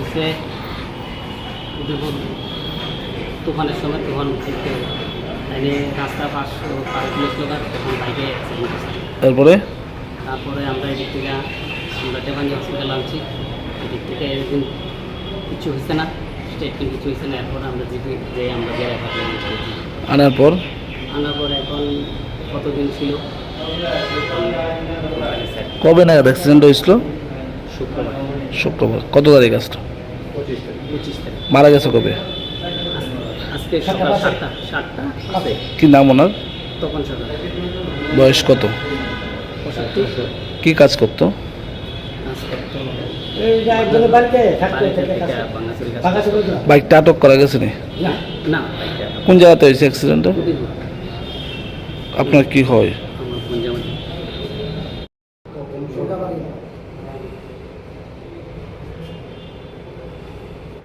ঘটছে যখন তুফানের সময় তুফান থেকে তাইলে রাস্তা পার কিলো স্লোগান তখন বাইকে অ্যাক্সিডেন্ট হয়েছে। তারপরে আমরা এদিক থেকে আমরা দেবাঞ্জি হসপিটাল আনছি, এদিক থেকে এরকম কিছু হয়েছে না, স্টেটমেন্ট কিছু হয়েছে না। এরপর আমরা জিপি যে আমরা বেড়ে আনার পর এখন কতদিন ছিল, কবে নাগাদ অ্যাক্সিডেন্ট হয়েছিল? শুক্রবার শুক্রবার। কত তারিখ আসতো? 25 তারিখ। মারা গেছে কবে? আজকে সকাল 7টা আছে। কি নাম ওনার? তখন সকাল বয়স কত? 65। কি কাজ করতো? বাইকটা আটক করা গেছে নি? না, কোন জায়গাতে হয়েছে অ্যাক্সিডেন্টটা? আপনার কি হয়? আমার